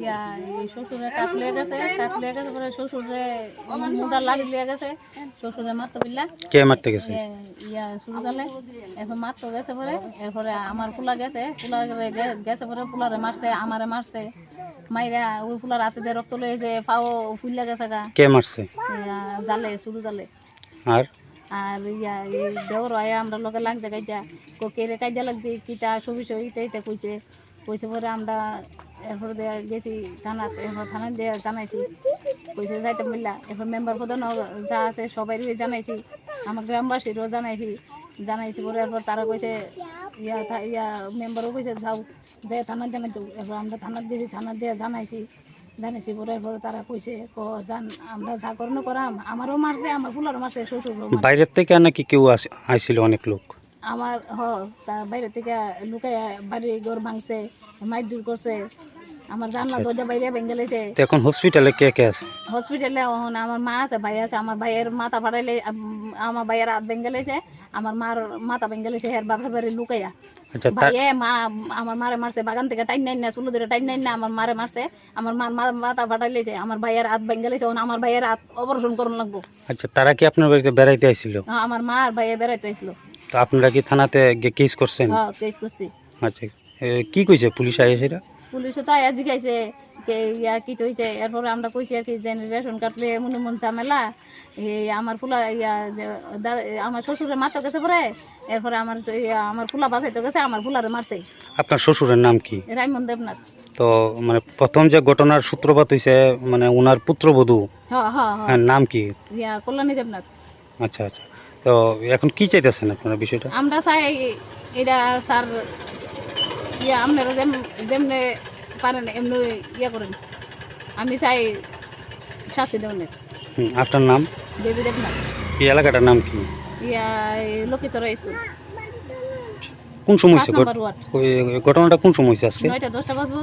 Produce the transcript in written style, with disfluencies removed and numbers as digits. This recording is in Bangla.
ইয়া এই শ্বশুরে কাঠ লিয়ে গেছে পরে শ্বশুরে মুডা লাড়ি লিয়ে গেছে শ্বশুরে মারতো বিল্লা কে মারতে গেছে? ইয়া শুরু চালে এরপর মারতো গেছে পরে এরপরে আমার পোলা গেছে গেছে পরে পোলারে মারছে আমারে মারছে মাইরা ওই পোলার হাতে দিয়ে রক্ত লয়ে যে পাও ফুললে গেছে গা। কে মারছে? জালে শুরু জালে আর আর ইয়া এই দেওর আয়া আমরা লগে লাগছে কাইটা কেড়ে কাইটা লাগছে কিটা সবই ইটা কইছে পরে আমরা এরপরে গেছি থানাতে এরপর থানায় দিয়ে জানাইছি কইছে যাইতে মিললা এরপর মেম্বার প্রধান যা আছে সবাই জানাইছি আমার গ্রামবাসীরও জানাইছি পরে এরপর তারা কইছে ইয়া মেম্বারও কইছে যাও যে থানা জানাইতো এরপর আমরা থানার দিয়েছি থানার দিয়ে জানাইছি পরে এরপর তারা কইছে জান আমরা যা করনো করাম আমারও মারছে আমার ফুলারও মারছে শ্বশুরও মারছে। বাইরের থেকে নাকি কেউ আইছিল? অনেক লোক আমার তা বাইরে থেকে লুকায় বাড়ি ঘর ভাঙছে মাইর করছে আমার জানলা দরজা বাইরে ভেঙে লেছে। এখন হসপিটালে কে কে আছে? হসপিটালে আমার মা আছে ভাই আছে আমার ভাইয়ের মাথা ফাটাইলে আমার ভাইয়ের হাত ভেঙে লেছে আমার মার মাথা ভেঙে লেছে হের বাপের বাড়ি লুকাইয়া। আচ্ছা ভাইয়ে মা আমার মারে মারছে বাগান থেকে টাইন নাই না চুলো ধরে টাইন নাই না আমার মারে মারছে আমার মার মাথা ফাটাইলেছে আমার ভাইয়ের হাত ভেঙে লেছে আমার ভাইয়ের হাত অপারেশন করুন লাগবো। আচ্ছা তারা কি আপনার বাড়িতে বেড়াইতে আইছিল? আমার মা আর ভাইয়ে বেড়াইতে আইছিল। তো আপনারা কি থানাতে কেস করছেন? হ্যাঁ কেস করছি। আচ্ছা কি কইছে পুলিশ আইয়া সেটা? পুলিশও তাই আজি গাইছে কি হয়েছে এরপরে আমরা কইছি আর কি যে রেশন কাটলে মন ঝামেলা এই আমার ফুলা আমার শ্বশুরের মারতে গেছে পরে এরপরে আমার ফুলা বাঁচাইতে গেছে আমার ফুলারে মারছে। আপনার শ্বশুরের নাম কি? রাইমন দেবনাথ। তো মানে প্রথম যে ঘটনার সূত্রপাত হয়েছে মানে ওনার পুত্রবধূ নাম কি? কল্যাণী দেবনাথ। আচ্ছা আচ্ছা তো এখন কি চাইতেছেন আপনারা বিষয়টা? আমরা চাই এটা স্যার আপনারা যেমনি পারেন এমনি করেন আমি চাই শাস্তি দেওয়ার। আপনার নাম? দেবী দেবনাথ। এই এলাকাটার নাম কি? লক্ষ্মীচড়া স্কুল। কোন সময় ঘটনাটা কোন সময় আজকে? 9টা 10টা বাজবো।